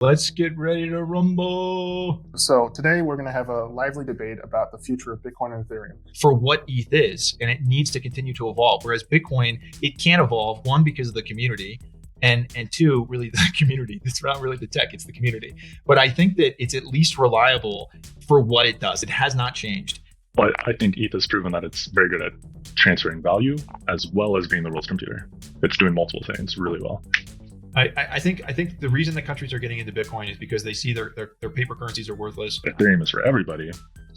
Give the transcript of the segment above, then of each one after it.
Let's get ready to rumble. So today we're going to have a lively debate about the future of Bitcoin and Ethereum. For what ETH is, and it needs to continue to evolve. Whereas Bitcoin, it can't evolve, one, because of the community, and two, really the community. It's not really the tech, it's the community. But I think that it's at least reliable for what it does. It has not changed. But I think ETH has proven that it's very good at transferring value as well as being the world's computer. It's doing multiple things really well. I think the reason that countries are getting into Bitcoin is because they see their paper currencies are worthless. Ethereum is for everybody.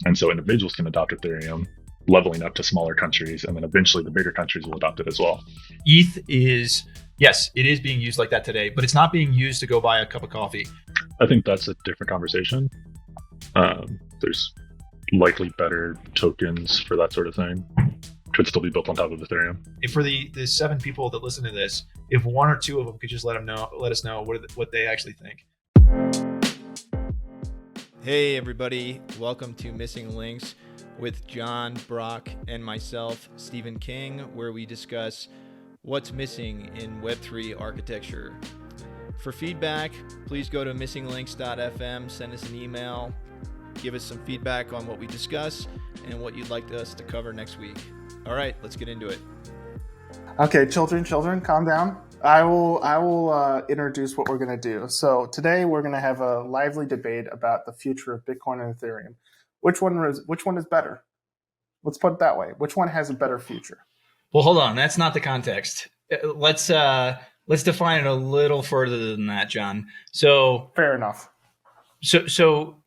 And so individuals can adopt Ethereum, leveling up to smaller countries, and then eventually the bigger countries will adopt it as well. ETH is, yes, it is being used like that today, but it's not being used to go buy a cup of coffee. I think that's a different conversation. There's likely better tokens for that sort of thing. Could still be built on top of Ethereum. If for the 7 people that listen to this, if 1 or 2 of them could just let us know what they actually think. Hey everybody, welcome to Missing Links with John, Brock, and myself, Stephen King, where we discuss what's missing in Web3 architecture. For feedback, please go to missinglinks.fm, send us an email, give us some feedback on what we discuss and what you'd like us to cover next week. All right, let's get into it. Okay, children, calm down. I will introduce what we're going to do. So today we're going to have a lively debate about the future of Bitcoin and Ethereum. Which one is better? Let's put it that way. Which one has a better future? Well, hold on. That's not the context. Let's define it a little further than that, John. So fair enough. So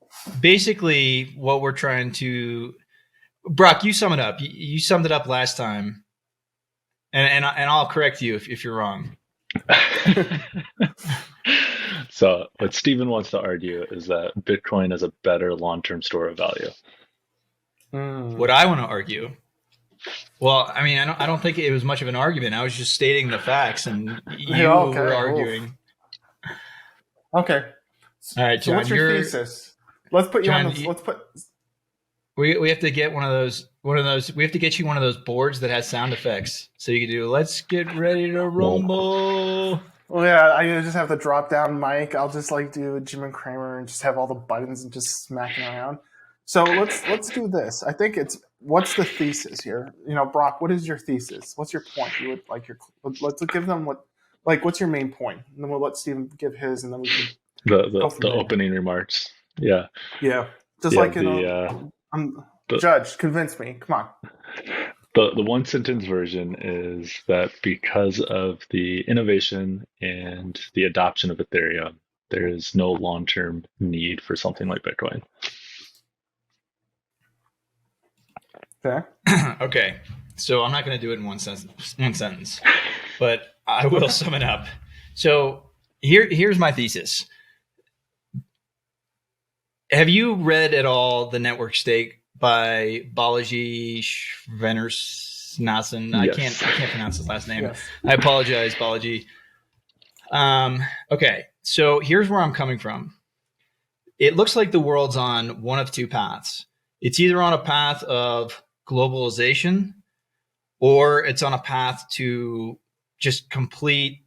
basically, what we're trying to, Brock, you sum it up. You summed it up last time, and I'll correct you if you're wrong. So what Stephen wants to argue is that Bitcoin is a better long-term store of value. What I want to argue, well, I mean, I don't think it was much of an argument. I was just stating the facts, and you were arguing. Okay. All right, so John, what's your thesis? Let's put you John, on the. Let's put. We have to get one of those. We have to get you one of those boards that has sound effects, so you can do. Let's get ready to rumble. Well, yeah, I just have the drop down mic. I'll just do Jim and Kramer and just have all the buttons and just smacking around. So let's do this. I think it's what's the thesis here? Brock, what is your thesis? What's your point? You would let's give them what's your main point? And then we'll let Stephen give his, and then we can the opening remarks. Yeah. Judge, convince me. Come on. The one sentence version is that because of the innovation and the adoption of Ethereum, there is no long-term need for something like Bitcoin. Okay. Okay. So I'm not going to do it in one sentence, but I will sum it up. So here's my thesis. Have you read at all The Network State by Balaji Srinivasan? Yes. I can't pronounce his last name. Yes. I apologize, Balaji. Okay, so here's where I'm coming from. It looks like the world's on one of 2 paths. It's either on a path of globalization, or it's on a path to just complete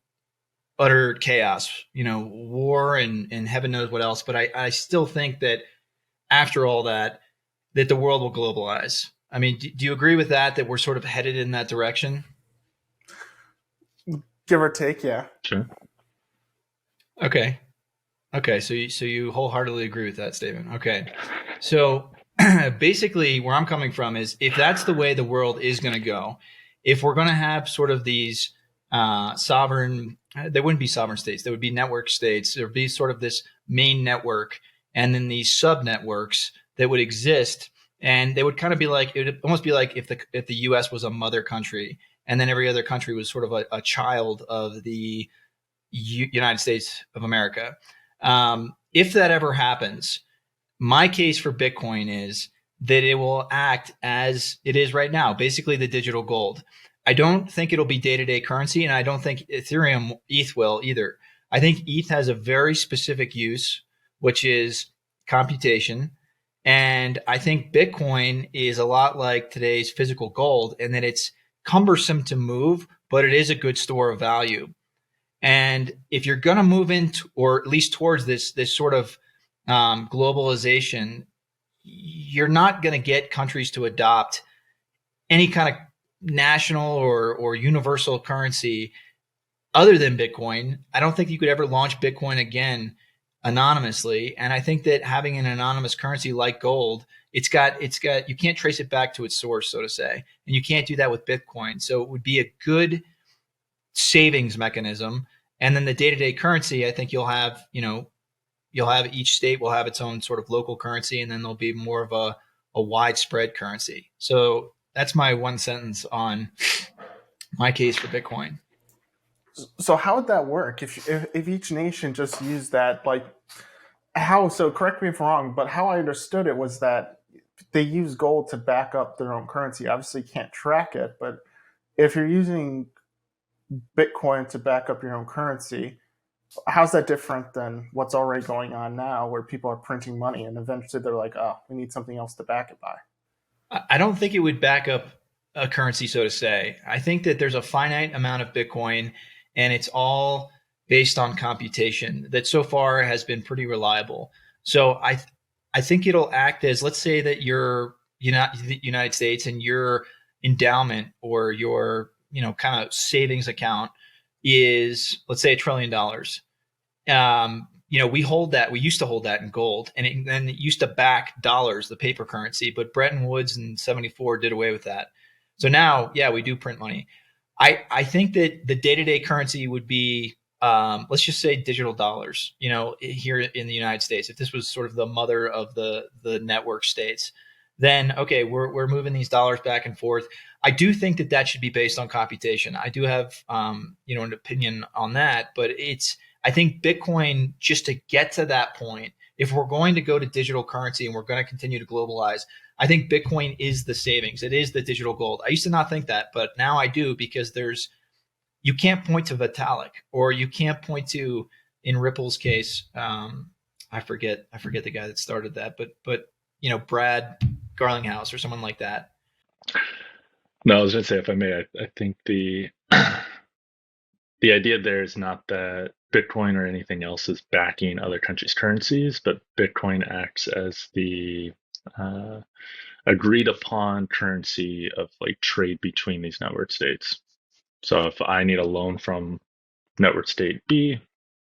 utter chaos, war and heaven knows what else. But I still think that after all that the world will globalize. I mean, do you agree with that we're sort of headed in that direction? Give or take, yeah. Sure. Okay. So you wholeheartedly agree with that statement. Okay. So basically where I'm coming from is if that's the way the world is going to go, if we're going to have sort of these sovereign, they wouldn't be sovereign states. There would be network states. There would be sort of this main network and then these sub networks that would exist. And they would kind of be like, it would almost be like if the US was a mother country and then every other country was sort of a child of the United States of America. If that ever happens, my case for Bitcoin is that it will act as it is right now, basically the digital gold. I don't think it'll be day-to-day currency, and I don't think Ethereum, ETH will either. I think ETH has a very specific use, which is computation. And I think Bitcoin is a lot like today's physical gold in that it's cumbersome to move, but it is a good store of value. And if you're going to move into, or at least towards this sort of globalization, you're not going to get countries to adopt any kind of national or universal currency other than Bitcoin. I don't think you could ever launch Bitcoin again anonymously. And I think that having an anonymous currency like gold, it's got you can't trace it back to its source, so to say, and you can't do that with Bitcoin. So it would be a good savings mechanism. And then the day-to-day currency, I think you'll have each state will have its own sort of local currency, and then there'll be more of a widespread currency. So that's my one sentence on my case for Bitcoin. So how would that work if each nation just used that, like, how? So correct me if I'm wrong, but how I understood it was that they use gold to back up their own currency. Obviously, you can't track it, but if you're using Bitcoin to back up your own currency, how's that different than what's already going on now, where people are printing money and eventually they're like, oh, we need something else to back it by? I don't think it would back up a currency, so to say. I think that there's a finite amount of Bitcoin, and it's all based on computation that so far has been pretty reliable. So I think it'll act as, let's say that you're the United States and your endowment or your kind of savings account is, let's say, $1 trillion. We hold that. We used to hold that in gold, and it used to back dollars, the paper currency. But Bretton Woods in '74 did away with that. So now, yeah, we do print money. I think that the day-to-day currency would be, let's just say, digital dollars. Here in the United States, if this was sort of the mother of the network states, then okay, we're moving these dollars back and forth. I do think that should be based on computation. I do have an opinion on that, but I think Bitcoin, just to get to that point, if we're going to go to digital currency and we're going to continue to globalize, I think Bitcoin is the savings. It is the digital gold. I used to not think that, but now I do, because you can't point to Vitalik, or you can't point to, in Ripple's case, I forget the guy that started that, but Brad Garlinghouse or someone like that. No, I was going to say, if I may, I think the idea there is not that Bitcoin or anything else is backing other countries' currencies, but Bitcoin acts as the agreed upon currency of like trade between these network states. So if I need a loan from network state B,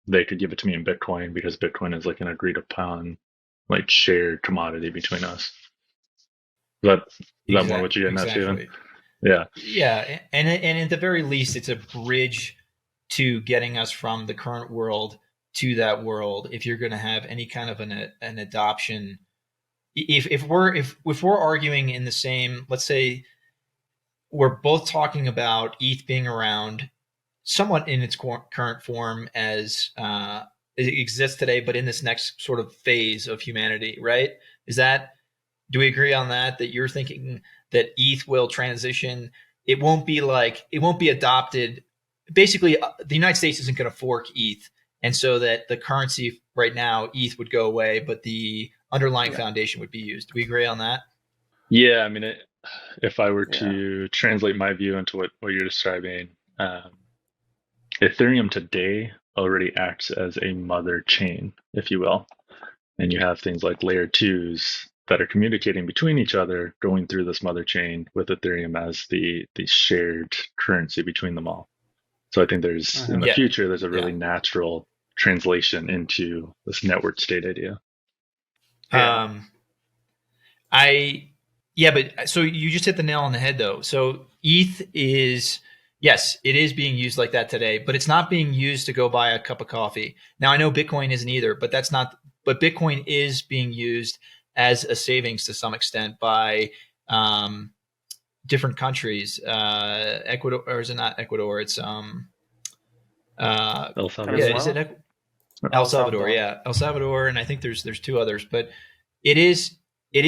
they could give it to me in Bitcoin, because Bitcoin is like an agreed upon, like, shared commodity between us. Is that more what you're getting at, Steven? Yeah. Yeah, and at the very least, it's a bridge to getting us from the current world to that world. If you're going to have any kind of an adoption, if we're arguing in the same, let's say we're both talking about ETH being around somewhat in its current form as it exists today, but in this next sort of phase of humanity, right? Do we agree on that? That you're thinking that ETH will transition? It won't be adopted. Basically, the United States isn't going to fork ETH, and so that the currency right now, ETH, would go away, but the underlying foundation would be used. Do we agree on that? Yeah, I mean, if I were to translate my view into what you're describing, Ethereum today already acts as a mother chain, if you will. And you have things like layer twos that are communicating between each other, going through this mother chain, with Ethereum as the shared currency between them all. So I think there's, in the future, there's a really natural translation into this network state idea. But so you just hit the nail on the head, though. So ETH is, yes, it is being used like that today, but it's not being used to go buy a cup of coffee. Now, I know Bitcoin isn't either, but Bitcoin is being used as a savings to some extent by different countries. Ecuador, or is it not Ecuador? It's El Salvador. Yeah, is it El Salvador? Yeah, El Salvador, and I think there's two others, but it is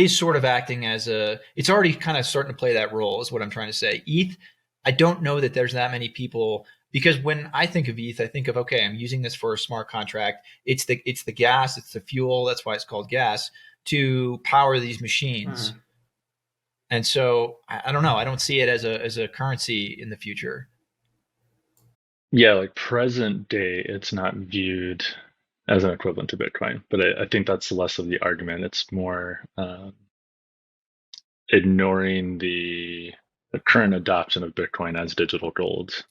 sort of acting as it's already kind of starting to play that role, is what I'm trying to say. ETH, I don't know that there's that many people, because when I think of ETH, I think of, okay, I'm using this for a smart contract. It's the gas, it's the fuel. That's why it's called gas, to power these machines. Mm-hmm. And so I don't know. I don't see it as a currency in the future. Yeah, like present day, it's not viewed as an equivalent to Bitcoin, but I think that's less of the argument. It's more ignoring the current adoption of Bitcoin as digital gold.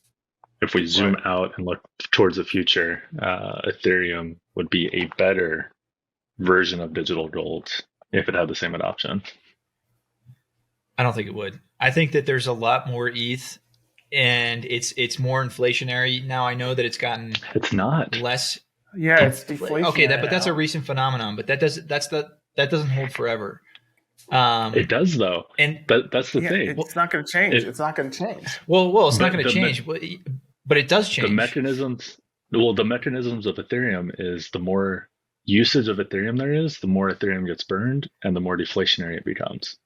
If we zoom Right. out and look towards the future, Ethereum would be a better version of digital gold if it had the same adoption. I don't think it would. I think that there's a lot more ETH, and it's more inflationary now. I know that it's gotten It's not. less. Yeah, it's Okay, deflationary but that's a now. recent phenomenon. But that doesn't hold forever. It does though. And That's the Yeah, thing. it's not going to change. It, It's not going to change. well, it's not but going to change, but it does the change. mechanisms, well, the mechanisms of Ethereum is the more usage of Ethereum there is, the more Ethereum gets burned, and the more deflationary it becomes.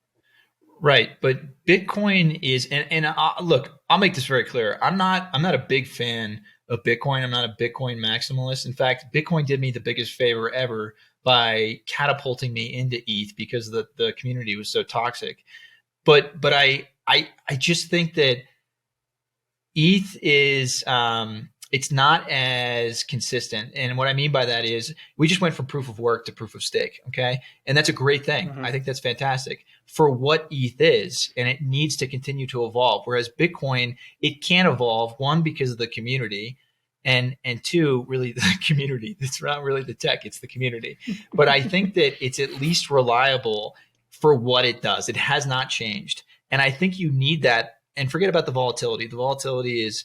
Right, but Bitcoin is, and look, I'll make this very clear. I'm not a big fan of Bitcoin. I'm not a Bitcoin maximalist. In fact, Bitcoin did me the biggest favor ever by catapulting me into ETH because the community was so toxic. But I just think that ETH is it's not as consistent. And what I mean by that is we just went from proof of work to proof of stake. Okay. And that's a great thing. Mm-hmm. I think that's fantastic for what ETH is. And it needs to continue to evolve. Whereas Bitcoin, it can't evolve, one, because of the community. And two, really the community. It's not really the tech, it's the community. But I think that it's at least reliable for what it does. It has not changed. And I think you need that. And forget about the volatility. The volatility is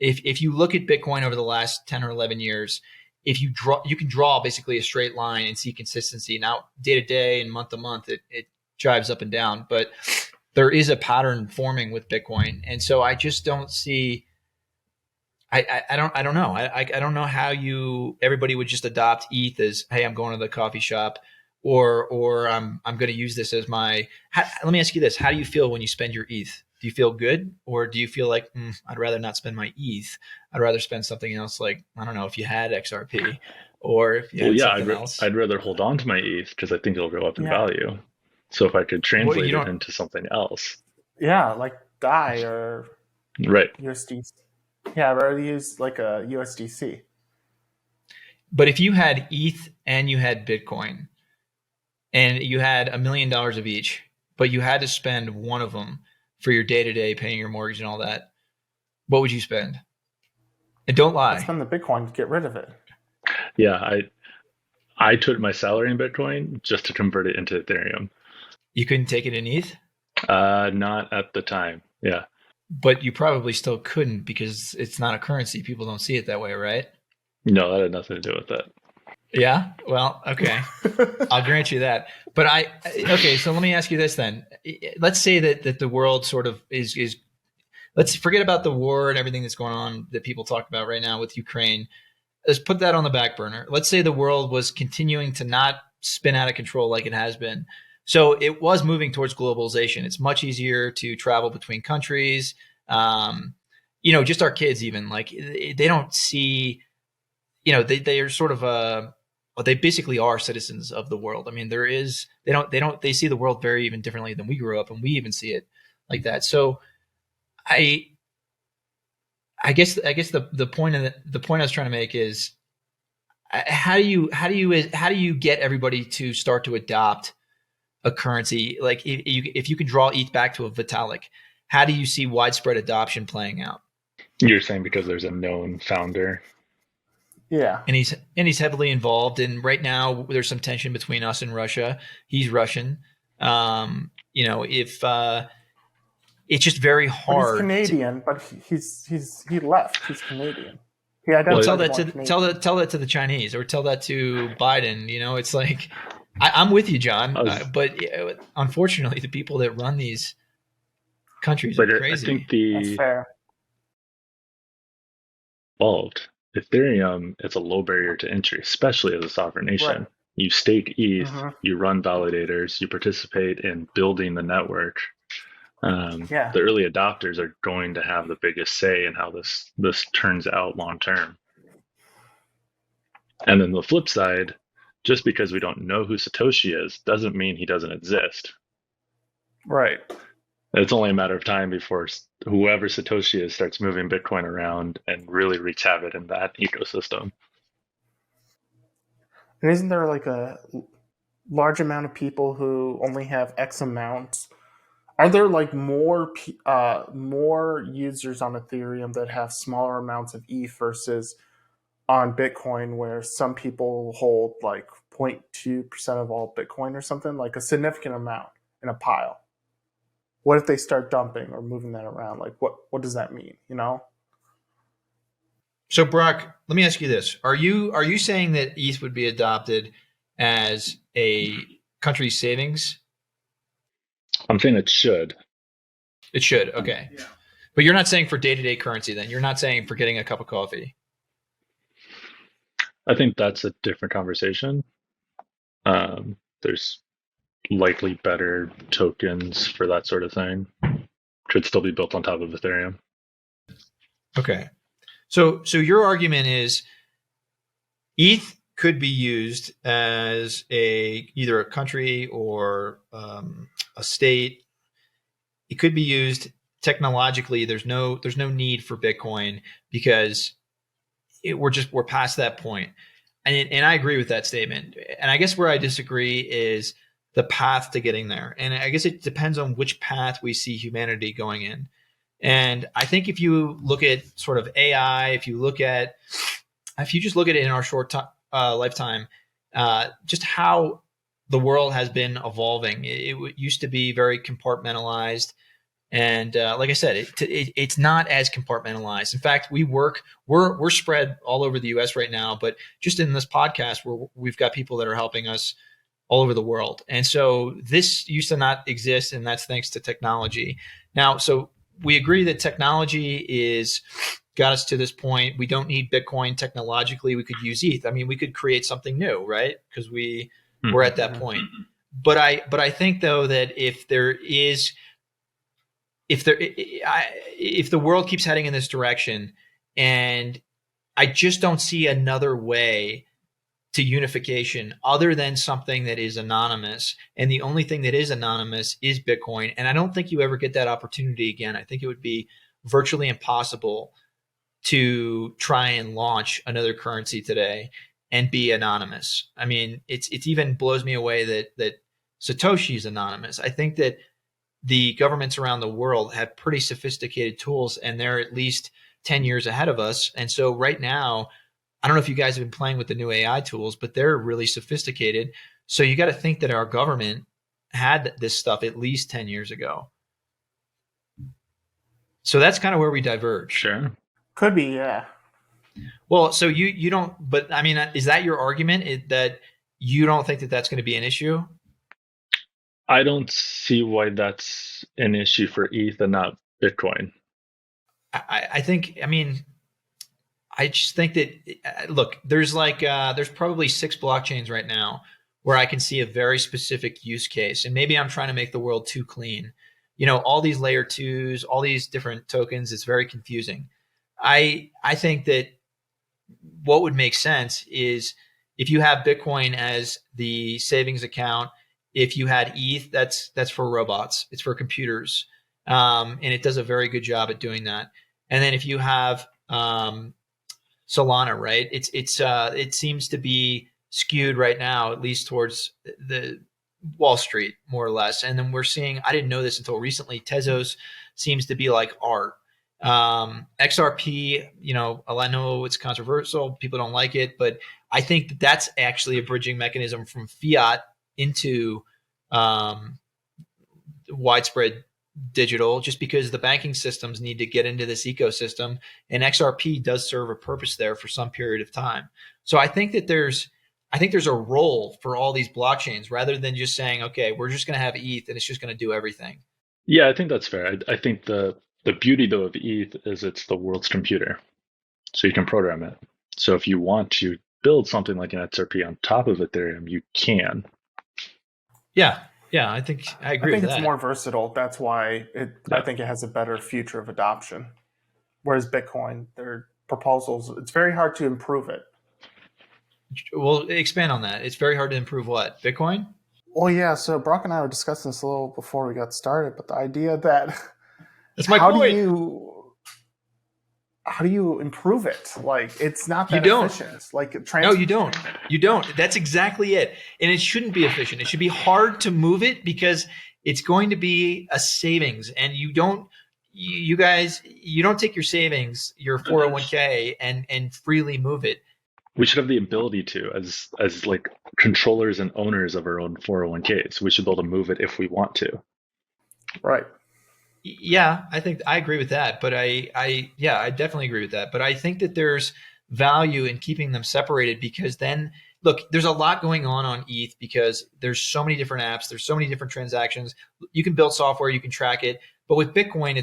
if you look at Bitcoin over the last 10 or 11 years, if you can draw basically a straight line and see consistency. Now, day to day and month to month, it jives up and down, but there is a pattern forming with Bitcoin. And so I just don't see, I don't know. I don't know how everybody would just adopt ETH as, hey, I'm going to the coffee shop, or I'm going to use this as my. Let me ask you this: how do you feel when you spend your ETH? Do you feel good, or do you feel like I'd rather not spend my ETH? I'd rather spend something else, like I don't know, if you had XRP, or if you Well, had yeah, something else. I'd rather hold on to my ETH because I think it'll go up in Yeah. value. So if I could Well, translate you it don't. into something else, Yeah, like DAI or right? USDC. Yeah, I'd rather use like a USDC. But if you had ETH and you had Bitcoin, and you had $1 million of each, but you had to spend one of them for your day to day, paying your mortgage and all that, what would you spend? And don't I'd lie. spend the Bitcoin to get rid of it. Yeah, I took my salary in Bitcoin just to convert it into Ethereum. You couldn't take it in ETH, Not at the time. Yeah. but you probably still couldn't because it's not a currency. People don't see it that way, right? No, that had nothing to do with that. Yeah. Well, okay. I'll grant you that. But okay. So let me ask you this then. Let's say that the world sort of is. Let's forget about the war and everything that's going on that people talk about right now with Ukraine. Let's put that on the back burner. Let's say the world was continuing to not spin out of control like it has been. So it was moving towards globalization. It's much easier to travel between countries. Just our kids, even like they don't see, they are sort of well, they basically are citizens of the world. I mean, they see the world very even differently than we grew up, and we even see it like that. So I, I guess the point I was trying to make is how do you get everybody to start to adopt a currency? Like if you can draw ETH back to a Vitalik, how do you see widespread adoption playing out? You're saying because there's a known founder. Yeah. And he's heavily involved. And right now there's some tension between us and Russia. He's Russian. If it's just very But hard. he's Canadian, but he left. He's Canadian. He Well, identifies tell that more to Canadian. tell that to the Chinese, or tell that to Biden. It's like I'm with you, John, but unfortunately, the people that run these countries are But I crazy. think That's fair. involved Ethereum, it's a low barrier to entry, especially as a sovereign nation. Right. You stake ETH, Mm-hmm. you run validators, you participate in building the network. Yeah. The early adopters are going to have the biggest say in how this turns out long term. And then the flip side, just because we don't know who Satoshi is, doesn't mean he doesn't exist. Right. It's only a matter of time before whoever Satoshi is starts moving Bitcoin around and really wreaks havoc in that ecosystem. And isn't there like a large amount of people who only have X amount? Are there like more users on Ethereum that have smaller amounts of ETH versus on Bitcoin, where some people hold like 0.2% of all Bitcoin or something, like a significant amount in a pile? What if they start dumping or moving that around? Like, what does that mean? You know? So Brock, let me ask you this: Are you saying that ETH would be adopted as a country savings? I'm saying it should. It should. Okay. Yeah. But you're not saying for day-to-day currency then. You're not saying for getting a cup of coffee. I think that's a different conversation. There's likely better tokens for that sort of thing. Could still be built on top of Ethereum. Okay. So your argument is ETH could be used as either a country or a state. It could be used technologically. There's no need for Bitcoin because we're past that point. And I agree with that statement. And I guess where I disagree is the path to getting there. And I guess it depends on which path we see humanity going in. And I think if you look at sort of AI, if you just look at it in our short lifetime, just how the world has been evolving. It used to be very compartmentalized. And like I said, it's not as compartmentalized. In fact, we're spread all over the U.S. right now, but just in this podcast, we've got people that are helping us all over the world. And so this used to not exist, and that's thanks to technology. Now, so we agree that technology got us to this point. We don't need Bitcoin technologically. We could use ETH. I mean, we could create something new, right? Because we're at that point. But I think though that if the world keeps heading in this direction, and I just don't see another way to unification other than something that is anonymous, and the only thing that is anonymous is Bitcoin. And I don't think you ever get that opportunity again. I think it would be virtually impossible to try and launch another currency today and be anonymous. I mean, it even blows me away that Satoshi is anonymous. I think that the governments around the world have pretty sophisticated tools, and they're at least 10 years ahead of us. And so right now, I don't know if you guys have been playing with the new AI tools, but they're really sophisticated. So you got to think that our government had this stuff at least 10 years ago. So that's kind of where we diverge. Sure. Could be, yeah. Well, so you don't, but I mean, is that your argument, that you don't think that that's going to be an issue? I don't see why that's an issue for ETH and not Bitcoin. I think, I mean, I just think that, look, there's probably 6 blockchains right now where I can see a very specific use case. And maybe I'm trying to make the world too clean. You know, all these layer 2s, all these different tokens, it's very confusing. I think that what would make sense is if you have Bitcoin as the savings account, if you had ETH, that's for robots, it's for computers, and it does a very good job at doing that. And then if you have Solana, right? It seems to be skewed right now, at least towards the Wall Street, more or less. And then we're seeing, I didn't know this until recently, Tezos seems to be like art. XRP, you know, I know it's controversial, people don't like it, but I think that that's actually a bridging mechanism from fiat into widespread digital, just because the banking systems need to get into this ecosystem, and XRP does serve a purpose there for some period of time. So I think there's a role for all these blockchains, rather than just saying, okay, we're just going to have ETH and it's just going to do everything. Yeah, I think that's fair. I think the beauty though of ETH is it's the world's computer, so you can program it. So if you want to build something like an XRP on top of Ethereum, you can. Yeah, I think I agree with that. I think it's more versatile. That's why I think it has a better future of adoption. Whereas Bitcoin, their proposals, it's very hard to improve it. Well, expand on that. It's very hard to improve what? Bitcoin? Well, yeah. So Brock and I were discussing this a little before we got started, but the idea that That's my how do point. you improve it? Like, it's not You that don't. efficient. Like, No, you don't. You don't. That's exactly it. And it shouldn't be efficient. It should be hard to move it because it's going to be a savings. And you guys, you don't take your savings, your 401k, and freely move it. We should have the ability to, as like controllers and owners of our own 401ks. We should be able to move it if we want to. Right. Yeah, I think I agree with that. But yeah, I definitely agree with that. But I think that there's value in keeping them separated because then, look, there's a lot going on ETH because there's so many different apps, there's so many different transactions. You can build software, you can track it. But with Bitcoin,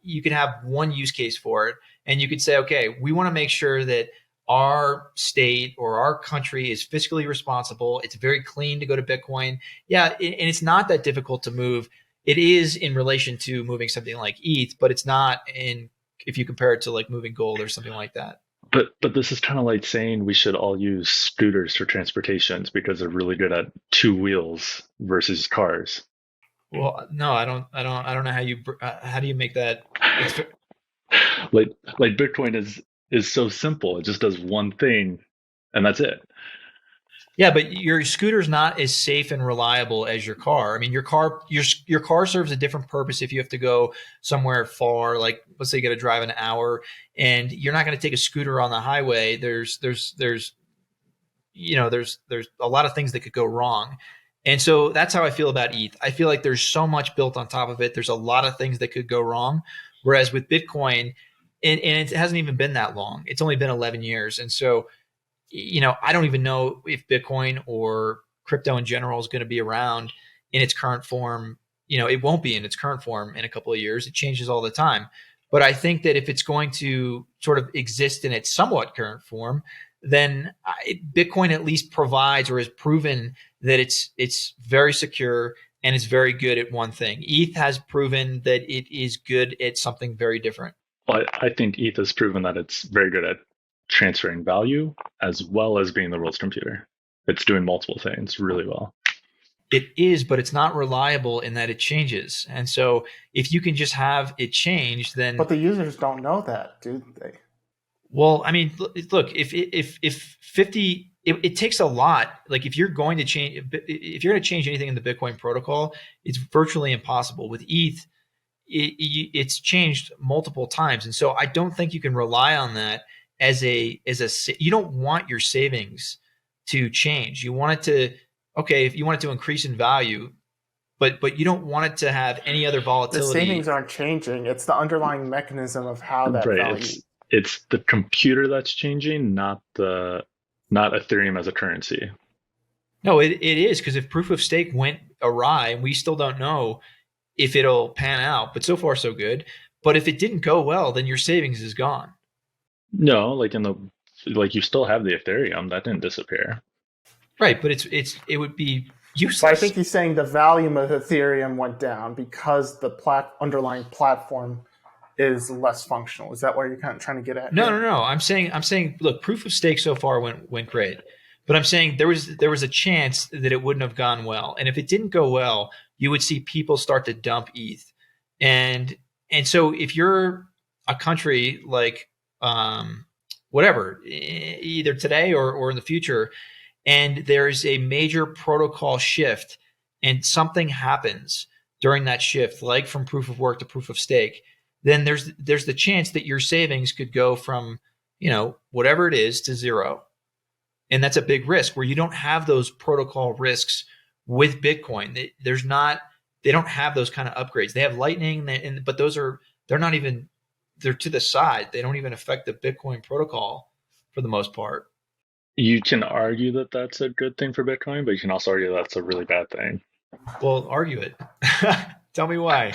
you can have one use case for it. And you could say, okay, we want to make sure that our state or our country is fiscally responsible. It's very clean to go to Bitcoin. Yeah, and it's not that difficult to move. It is in relation to moving something like ETH, but it's not in if you compare it to like moving gold or something like that. But this is kind of like saying we should all use scooters for transportations because they're really good at two wheels versus cars. Well, no, I don't know how do you make that? It's, Like Bitcoin is so simple. It just does one thing, and that's it. yeah, but your scooter's not as safe and reliable as your car. I mean, your car serves a different purpose if you have to go somewhere far. Like, let's say you got to drive an hour, and you're not going to take a scooter on the highway. There's a lot of things that could go wrong. And so that's how I feel about ETH. I feel like there's so much built on top of it. There's a lot of things that could go wrong. Whereas with Bitcoin, and it hasn't even been that long. It's only been 11 years. And so, I don't even know if Bitcoin or crypto in general is going to be around in its current form. It won't be in its current form in a couple of years. It changes all the time. But I think that if it's going to sort of exist in its somewhat current form, then Bitcoin at least provides or has proven that it's very secure and it's very good at one thing. ETH has proven that it is good at something very different. Well, I think ETH has proven that it's very good at transferring value as well as being the world's computer. It's doing multiple things really well. It is, but it's not reliable in that it changes. And so if you can just have it change, then But the users don't know that, do they? well, I mean, look, if 50 it takes a lot. Like if you're going to change anything in the Bitcoin protocol, it's virtually impossible. With ETH, it's changed multiple times, and so I don't think you can rely on that you don't want your savings to change. You want it to if you want it to increase in value, but you don't want it to have any other The volatility. savings aren't changing. It's the underlying mechanism of how that Right. value. It's the computer that's changing, not Ethereum as a currency. No, it is because if proof of stake went awry, and we still don't know if it'll pan out, but so far so good. But if it didn't go well, then your savings is gone. No, like you still have the Ethereum that didn't disappear. Right, but it would be useless. So I think he's saying the volume of Ethereum went down because the underlying platform is less functional. Is that what you're kind of trying to get at? No. I'm saying, look, proof of stake so far went great, but I'm saying there was a chance that it wouldn't have gone well, and if it didn't go well, you would see people start to dump ETH, and so if you're a country like whatever, either today or in the future, and there's a major protocol shift, and something happens during that shift, like from proof of work to proof of stake, then there's the chance that your savings could go from whatever it is to zero, and that's a big risk where you don't have those protocol risks with Bitcoin. They don't have those kind of upgrades. They have Lightning, but they're to the side. They don't even affect the Bitcoin protocol for the most part. You can argue that that's a good thing for Bitcoin, but you can also argue that's a really bad thing. Well, argue it. Tell me why.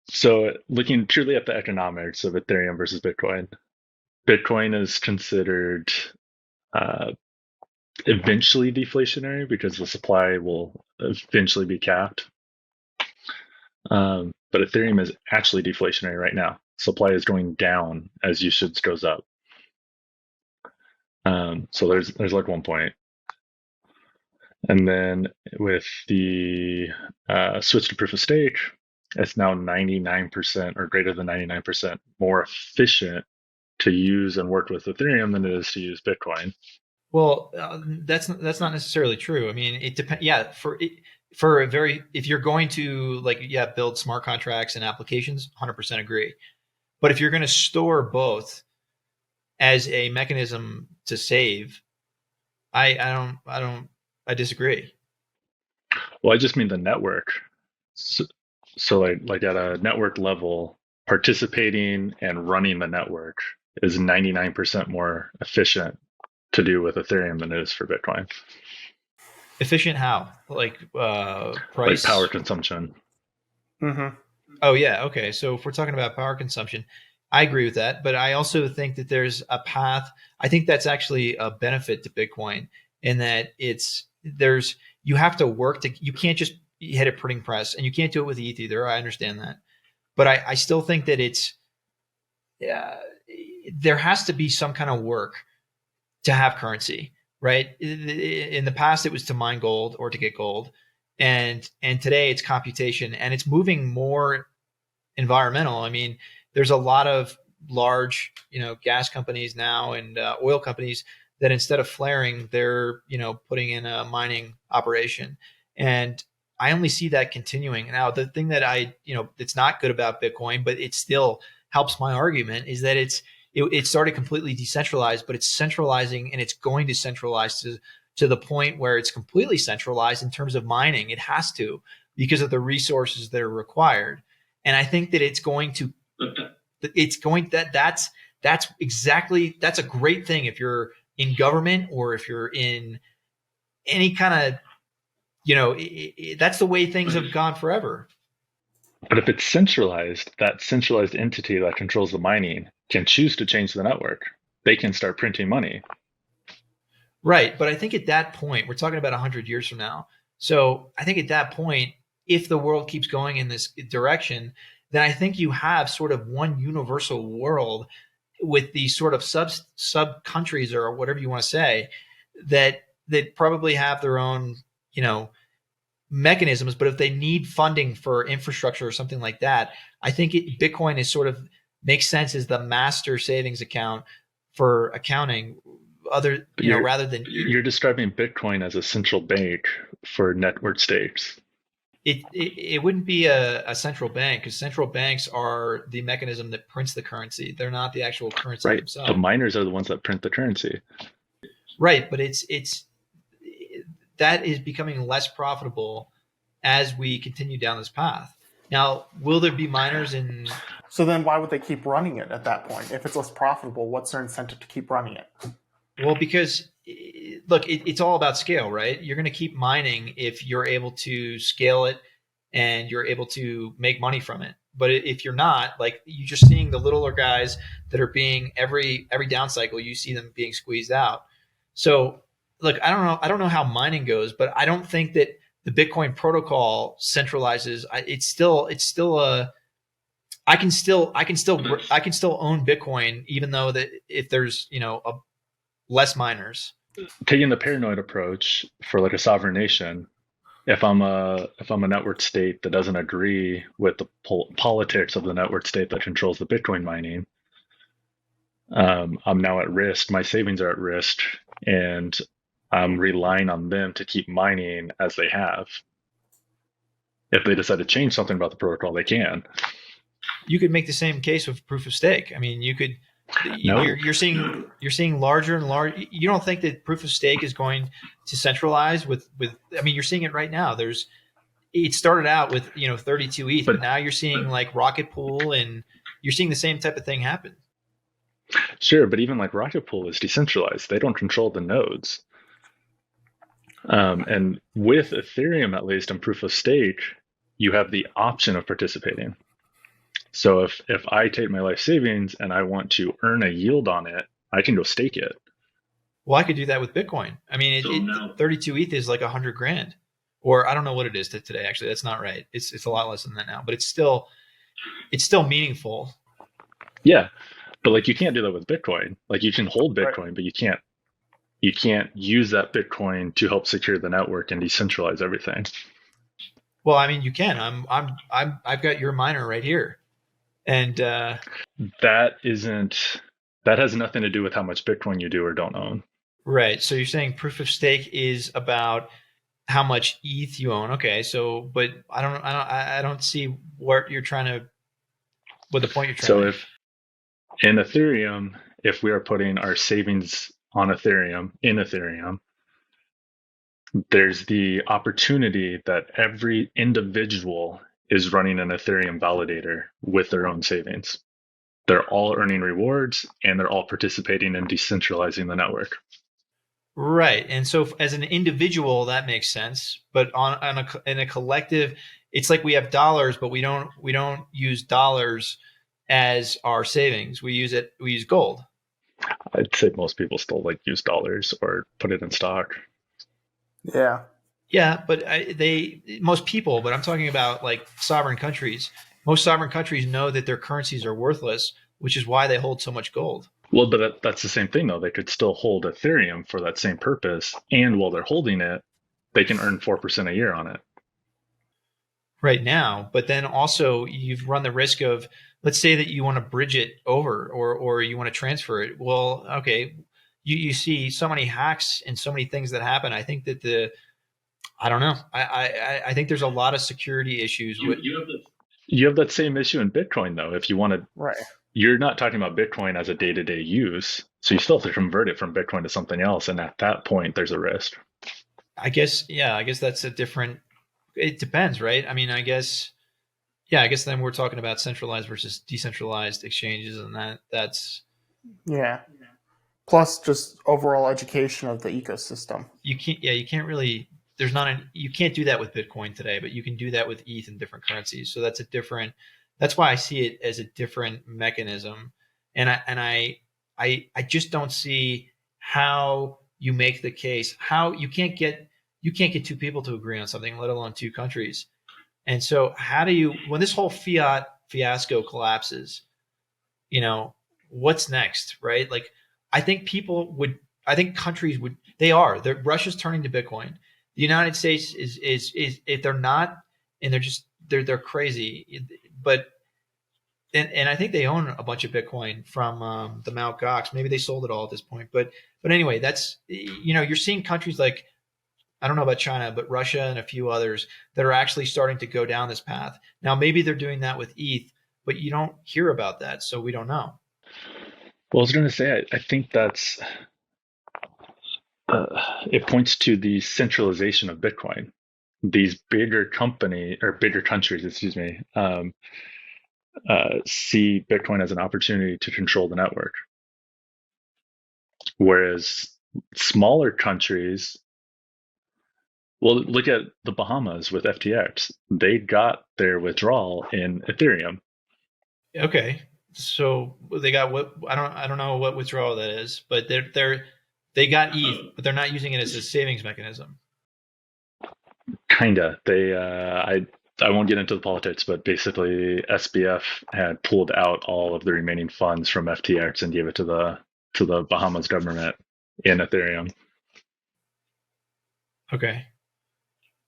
So looking purely at the economics of Ethereum versus Bitcoin, Bitcoin is considered eventually deflationary because the supply will eventually be capped. But Ethereum is actually deflationary right now. Supply is going down as usage goes up. So there's like one point. And then with the switch to proof of stake, it's now 99% or greater than 99% more efficient to use and work with Ethereum than it is to use Bitcoin. Well, that's not necessarily true. I mean, it depends. Yeah, for a very, if you're going to build smart contracts and applications, 100% agree. But if you're going to store both as a mechanism to save, I disagree. Well, I just mean the network. So like at a network level, participating and running the network is 99% more efficient to do with Ethereum than it is for Bitcoin. Efficient how? Like Like price? power consumption. Mm-hmm. Oh yeah, okay. So if we're talking about power consumption, I agree with that, but I also think that there's a path. I think that's actually a benefit to Bitcoin in that you have to work to, you can't just hit a printing press, and you can't do it with ETH either. I understand that, but I still think that uh, there has to be some kind of work to have currency, right? In the past, it was to mine gold or to get gold, and today it's computation, and it's moving more environmental. I mean, there's a lot of large, gas companies now and oil companies that instead of flaring, they're, putting in a mining operation. And I only see that continuing. Now, the thing that it's not good about Bitcoin, but it still helps my argument is that it started completely decentralized, but it's centralizing, and it's going to centralize to the point where it's completely centralized in terms of mining. It has to, because of the resources that are required. And I think that that's a great thing if you're in government or if you're in any kind of, that's the way things have gone forever. But if it's centralized, that centralized entity that controls the mining can choose to change the network. They can start printing money. Right. But I think at that point, we're talking about 100 years from now. So I think at that point, if the world keeps going in this direction, then I think you have sort of one universal world with these sort of sub countries, or whatever you want to say, that probably have their own, mechanisms. But if they need funding for infrastructure or something like that, I think Bitcoin is sort of makes sense as the master savings account for accounting. Rather than you're describing Bitcoin as a central bank for network stakes. It wouldn't be a central bank, because central banks are the mechanism that prints the currency. They're not the actual currency Right. themselves. The miners are the ones that print the currency. Right, but that is becoming less profitable as we continue down this path. Now, will there be miners in? So then why would they keep running it at that point? If it's less profitable, what's their incentive to keep running it? Well, because look, it's all about scale, right? You're going to keep mining if you're able to scale it and you're able to make money from it. But if you're not, like, you're just seeing the littler guys that are being every down cycle, you see them being squeezed out. So look, I don't know how mining goes, but I don't think that the Bitcoin protocol centralizes. It's still a I can still own Bitcoin, even though that if there's less miners. Taking the paranoid approach for like a sovereign nation, if I'm a network state that doesn't agree with the politics of the network state that controls the Bitcoin mining, I'm now at risk. My savings are at risk, and I'm relying on them to keep mining as they have. If they decide to change something about the protocol, they can. You could make the same case with proof of stake. I mean, you could. No. You're seeing larger and larger. You don't think that proof of stake is going to centralize with? I mean, you're seeing it right now. It started out with 32 ETH, but now you're seeing like Rocket Pool, and you're seeing the same type of thing happen. Sure, but even like Rocket Pool is decentralized. They don't control the nodes. And with Ethereum, at least in proof of stake, you have the option of participating. So if I take my life savings and I want to earn a yield on it, I can go stake it. Well, I could do that with Bitcoin. I mean, 32 ETH is like 100 grand, or I don't know what it is today. Actually, that's not right. It's a lot less than that now, but it's still meaningful. Yeah, but like you can't do that with Bitcoin. Like you can hold Bitcoin, right, but you can't you can't use that Bitcoin to help secure the network and decentralize everything. Well, I mean, you can. I've got your miner right here, and That isn't that has nothing to do with how much Bitcoin you do or don't own. right. So you're saying proof of stake is about how much ETH you own. Okay, so but I don't see what you're trying to what the point you're trying to So make. if in Ethereum, if we are putting our savings on Ethereum in Ethereum, there's the opportunity that every individual is running an Ethereum validator with their own savings. They're all earning rewards and they're all participating in decentralizing the network. Right. And so as an individual, that makes sense. But in a collective, it's like we have dollars, but we don't use dollars as our savings. We use gold. I'd say most people still like use dollars or put it in stock. Yeah. Yeah, but most people, but I'm talking about like sovereign countries. Most sovereign countries know that their currencies are worthless, which is why they hold so much gold. Well, but that's the same thing though. They could still hold Ethereum for that same purpose, and while they're holding it, they can earn 4% a year on it. Right now, but then also you've run the risk of, let's say that you want to bridge it over or you want to transfer it. Well, okay, you see so many hacks and so many things that happen. I think that I don't know. I think there's a lot of security issues with. You have that same issue in Bitcoin though. If you want to, Right. you're not talking about Bitcoin as a day-to-day use, so you still have to convert it from Bitcoin to something else, and at that point, there's a risk. I guess, yeah, I guess that's a different. It depends, right? I mean, I guess, yeah, I guess then we're talking about centralized versus decentralized exchanges, and that's Yeah. Plus, just overall education of the ecosystem. you can't, yeah, you can't really. There's not an you can't do that with Bitcoin today, but you can do that with ETH and different currencies. So that's a different. That's why I see it as a different mechanism, and I just don't see how you make the case how you can't get two people to agree on something, let alone two countries. And so, how do you, when this whole fiat fiasco collapses, you know, what's next, right? Like, I think I think countries would, Russia's turning to Bitcoin. The United States is if they're not, and they're crazy, but, and I think they own a bunch of Bitcoin from the Mt. Gox. Maybe they sold it all at this point, but anyway, that's, you're seeing countries like, I don't know about China, but Russia and a few others that are actually starting to go down this path. Now, maybe they're doing that with ETH, but you don't hear about that, so we don't know. Well, I was going to say, I think that's it points to the centralization of Bitcoin. These bigger company or bigger countries, excuse me, see Bitcoin as an opportunity to control the network, whereas smaller countries. Well, look at the Bahamas with FTX. They got their withdrawal in Ethereum. Okay, so they got what I don't know what withdrawal that is, but they got ETH, but they're not using it as a savings mechanism. Kinda. I won't get into the politics, but basically SBF had pulled out all of the remaining funds from FTX and gave it to the Bahamas government in Ethereum. Okay.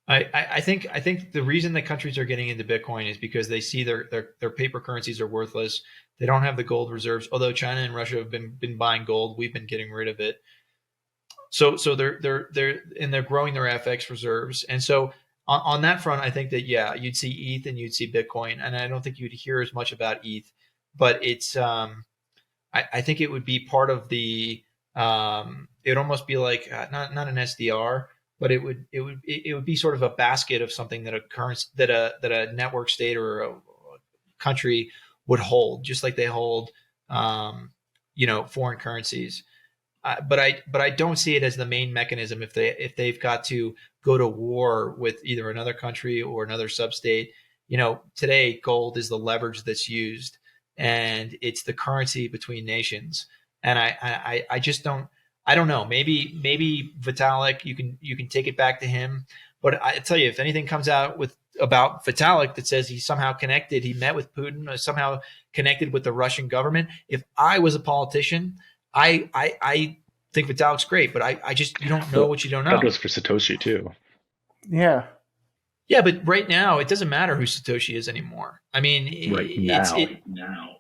I think the reason that countries are getting into Bitcoin is because they see their paper currencies are worthless. They don't have the gold reserves. Although China and Russia have been buying gold, we've been getting rid of it. So they're growing their FX reserves. And so on that front, I think that, yeah, you'd see ETH and you'd see Bitcoin, and I don't think you'd hear as much about ETH, but it's I think it would be part of the it'd almost be like not an SDR, but it would be sort of a basket of something that a network state or a country would hold, just like they hold foreign currencies. But I don't see it as the main mechanism if they've got to go to war with either another country or another sub-state. Today gold is the leverage that's used, and it's the currency between nations. And I just don't know. Maybe Vitalik, you can take it back to him. But I tell you, if anything comes out about Vitalik that says he's somehow connected, he met with Putin, or somehow connected with the Russian government. If I was a politician, I think Vitalik's great, but I just, you don't know Well, what you don't that know. goes for Satoshi too. Yeah. Yeah, but right now it doesn't matter who Satoshi is anymore. I mean, Now.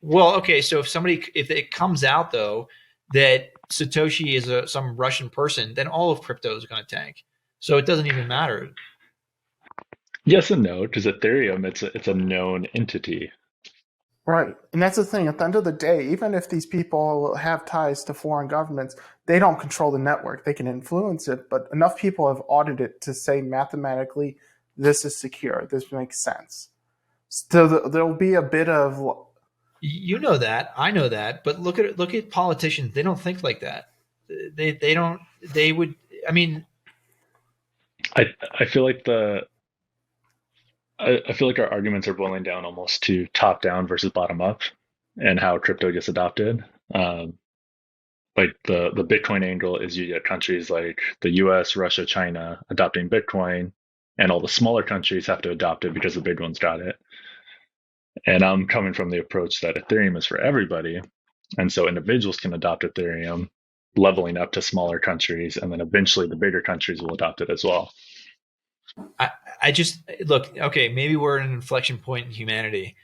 well, okay, so if it comes out though that Satoshi is some Russian person, then all of crypto is going to tank. So it doesn't even matter. Yes and no, because Ethereum, it's a known entity. Right. And that's the thing. At the end of the day, even if these people have ties to foreign governments, they don't control the network. They can influence it, but enough people have audited it to say mathematically, this is secure. This makes sense. So there'll be a bit of. You know that, I know that, but look at politicians. They don't think like that. They don't. They would. I mean, I feel like I feel like our arguments are boiling down almost to top down versus bottom up, and how crypto gets adopted. Like the Bitcoin angle is you get countries like the U.S., Russia, China adopting Bitcoin, and all the smaller countries have to adopt it because the big ones got it. And I'm coming from the approach that Ethereum is for everybody, and so individuals can adopt Ethereum, leveling up to smaller countries, and then eventually the bigger countries will adopt it as well. I just look. Okay, maybe we're at an inflection point in humanity.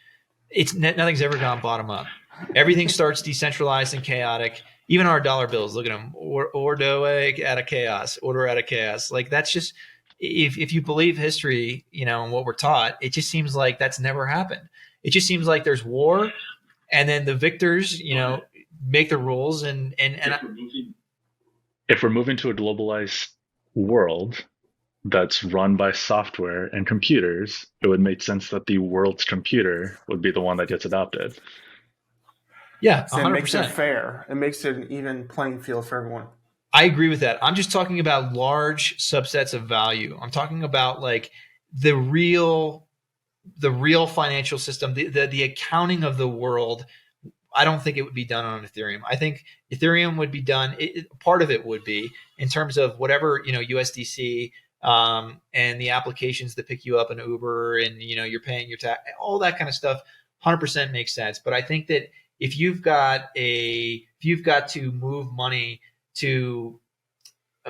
Nothing's ever gone bottom up. Everything starts decentralized and chaotic. Even our dollar bills, look at them. Ordo out of chaos, order out of chaos. Like that's just if you believe history, and what we're taught, it just seems like that's never happened. It just seems like there's war, and then the victors, make the rules, and if we're moving to a globalized world that's run by software and computers, it would make sense that the world's computer would be the one that gets adopted. Yeah, It makes it 100%. fair. It makes it an even playing field for everyone. I agree with that. I'm just talking about large subsets of value. I'm talking about like the real financial system, the accounting of the world. I don't think it would be done on Ethereum. I think Ethereum would be done. Part of it would be in terms of whatever USDC, and the applications that pick you up in Uber, and you're paying your tax, all that kind of stuff. 100% makes sense. But I think that if you've got to move money to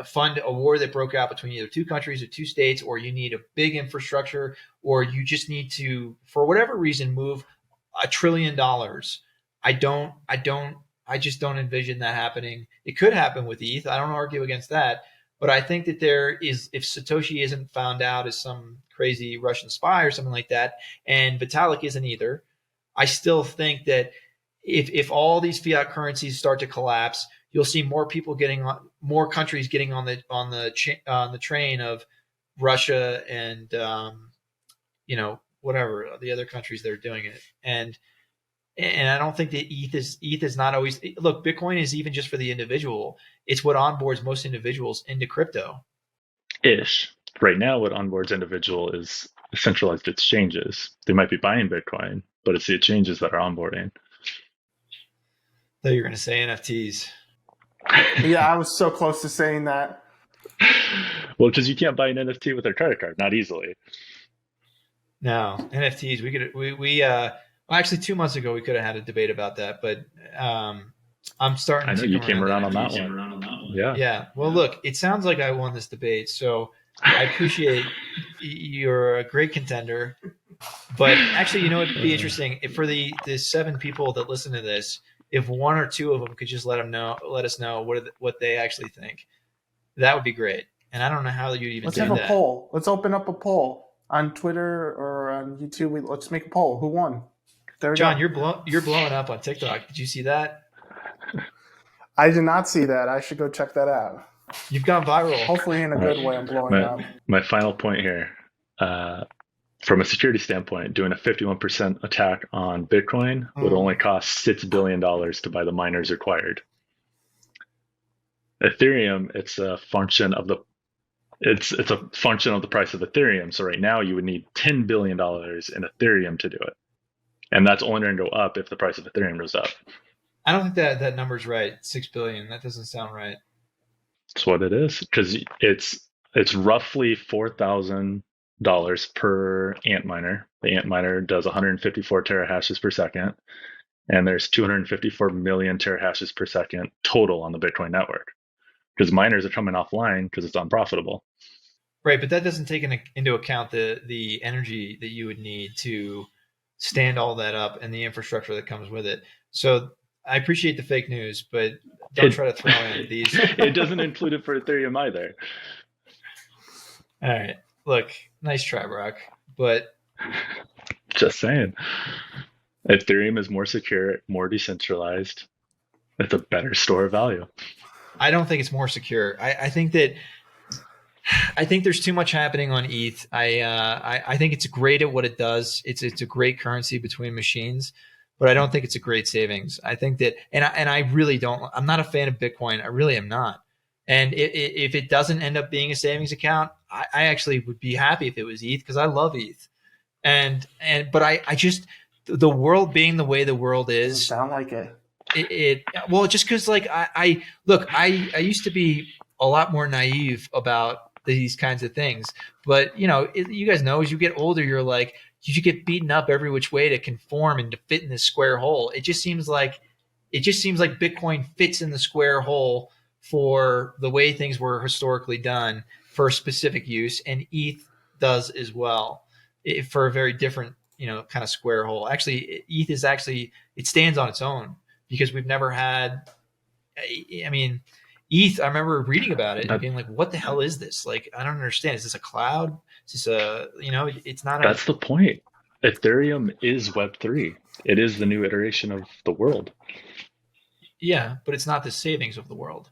fund a war that broke out between either two countries or two states, or you need a big infrastructure, or you just need to, for whatever reason, move $1 trillion. I just don't envision that happening. It could happen with ETH. I don't argue against that. But I think that if Satoshi isn't found out as some crazy Russian spy or something like that, and Vitalik isn't either, I still think that if all these fiat currencies start to collapse, you'll see more countries getting on the train of Russia and whatever the other countries that are doing it. And I don't think that ETH is not always, look, Bitcoin is even just for the individual. It's what onboards most individuals into crypto. Ish. Right now, what onboards individual is centralized exchanges. They might be buying Bitcoin, but it's the exchanges that are onboarding. Though you're going to say NFTs. Yeah, I was so close to saying that. Well, because you can't buy an NFT with a credit card, not easily. No, NFTs. Actually 2 months ago we could have had a debate about that, but I'm starting. I know to you come came around to on that one. Yeah. Yeah. Well, look, it sounds like I won this debate, so I appreciate you're a great contender. But actually, it'd be interesting if for the 7 people that listen to this, if 1 or 2 of them could just let us know what they actually think. That would be great. And I don't know how you even Let's do have that. a poll. Let's open up a poll on Twitter or on YouTube. Let's make a poll. Who won? There we John, go. you're blowing up on TikTok. Did you see that? I did not see that. I should go check that out. You've gone viral. Hopefully in a good way. I'm blowing up. My final point here, from a security standpoint, doing a 51% attack on Bitcoin would only cost $6 billion to buy the miners required. Ethereum, it's a function of the price of Ethereum. So right now you would need $10 billion in Ethereum to do it. And that's only going to go up if the price of Ethereum goes up. I don't think that number's right. 6 billion. That doesn't sound right. That's what it is, because it's roughly $4,000 per Antminer. The Antminer does 154 terahashes per second. And there's 254 million terahashes per second total on the Bitcoin network because miners are coming offline because it's unprofitable. Right, but that doesn't take into account the energy that you would need to stand all that up and the infrastructure that comes with it. So I appreciate the fake news, but don't try to throw in these. It doesn't include it for Ethereum either. All right, look, nice try, Brock, but just saying. Ethereum is more secure, more decentralized. It's a better store of value. I don't think it's more secure. I think there's too much happening on ETH. I think it's great at what it does. It's a great currency between machines, but I don't think it's a great savings. I think that, and I really don't. I'm not a fan of Bitcoin. I really am not. And if it doesn't end up being a savings account, I actually would be happy if it was ETH because I love ETH. But I just, the world being the way the world Doesn't is, sound like it. well, just because like I used to be a lot more naive about these kinds of things, but you guys know, as you get older, you're like, you get beaten up every which way to conform and to fit in this square hole. It just seems like Bitcoin fits in the square hole for the way things were historically done for a specific use, and ETH does as well, for a very different kind of square hole. Actually, ETH is it stands on its own because we've never had. I mean, ETH, I remember reading about it and being like, what the hell is this? Like, I don't understand. Is this a cloud? Is this it's not. That's the point. Ethereum is Web3. It is the new iteration of the world. Yeah, but it's not the savings of the world.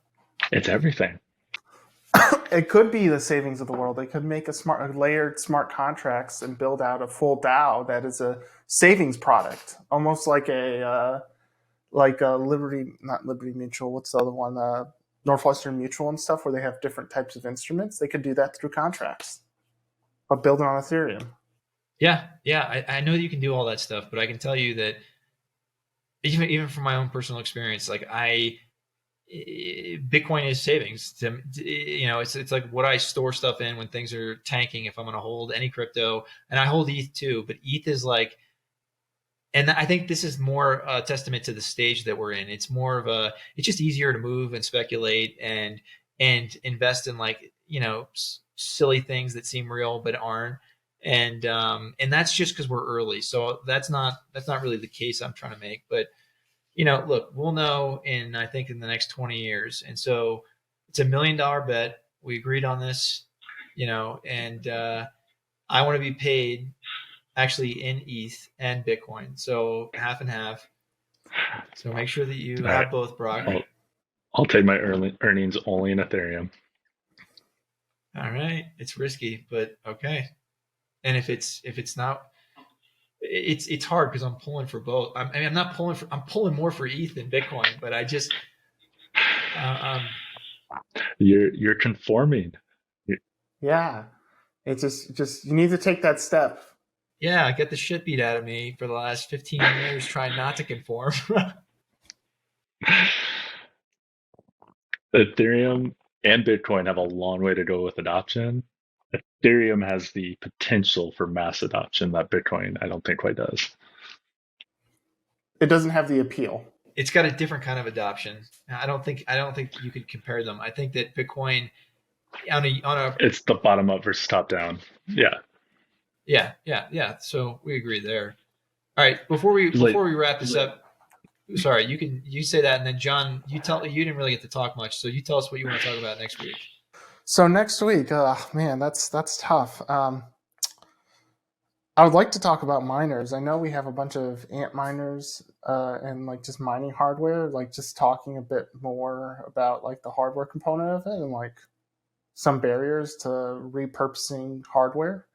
It's everything. It could be the savings of the world. They could make layered smart contracts and build out a full DAO that is a savings product, almost like a not Liberty Mutual. What's the other one? Northwestern Mutual and stuff, where they have different types of instruments. They could do that through contracts, but build it on Ethereum. Yeah. I know that you can do all that stuff, but I can tell you that even from my own personal experience, like Bitcoin is savings. It's like what I store stuff in when things are tanking. If I'm going to hold any crypto, and I hold ETH too, but ETH is like, and I think this is more a testament to the stage that we're in. It's more of it's just easier to move and speculate and invest in silly things that seem real but aren't. And that's just because we're early. So that's not really the case I'm trying to make. But look, we'll know I think in the next 20 years. And so it's $1 million bet. We agreed on this, and I want to be paid actually in ETH and Bitcoin. So half and half. So make sure that you have both, Brock. I'll take my earnings only in Ethereum. All right. It's risky, but okay. And if it's not, it's hard because I'm pulling for both. I'm pulling more for ETH than Bitcoin, but I just, you're conforming. Yeah. It's just, you need to take that step. Yeah. I get the shit beat out of me for the last 15 years trying not to conform. Ethereum and Bitcoin have a long way to go with adoption. Ethereum has the potential for mass adoption that Bitcoin, I don't think, quite does. It doesn't have the appeal. It's got a different kind of adoption. I don't think you could compare them. I think that Bitcoin on a it's the bottom up versus top down. Yeah. So we agree there. All right. Before we wrap this up, sorry, you say that, and then John, you didn't really get to talk much, so you tell us what you want to talk about next week. So next week, man, that's tough. I would like to talk about miners. I know we have a bunch of ant miners and like just mining hardware, like just talking a bit more about like the hardware component of it and like some barriers to repurposing hardware.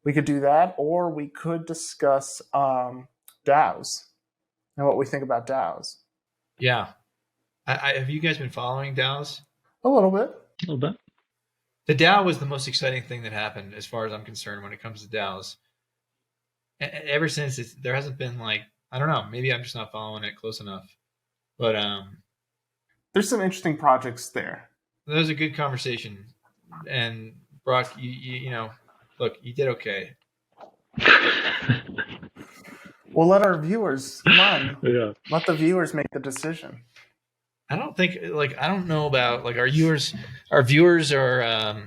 We could do that, or we could discuss DAOs and what we think about DAOs. Yeah. Have you guys been following DAOs? A little bit. The DAO was the most exciting thing that happened, as far as I'm concerned, when it comes to DAOs. Ever since, there hasn't been I don't know, maybe I'm just not following it close enough. But there's some interesting projects there. That was a good conversation, and Brock, you look, you did okay. We'll let our viewers, come on, Yeah. let the viewers make the decision. I don't think I don't know about like our viewers. Our viewers are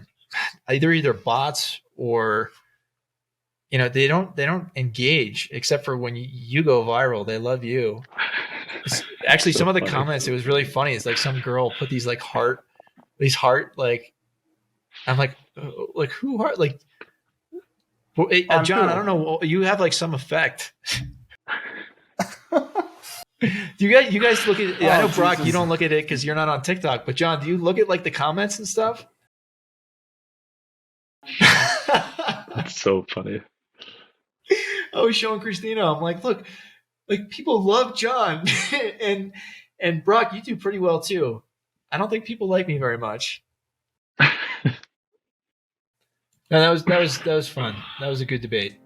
either bots or they don't engage except for when you go viral. They love you. Actually, So some of the funny. comments, it was really funny. It's like some girl put these heart like I'm like who heart like John, I don't know, you have like some effect. Do you guys look at? I know Brock, Jesus. you don't look at it because you're not on TikTok. But John, do you look at like the comments and stuff? That's so funny. I was showing Christina. I'm like, look, like people love John, and Brock, you do pretty well too. I don't think people like me very much. No, that was fun. That was a good debate.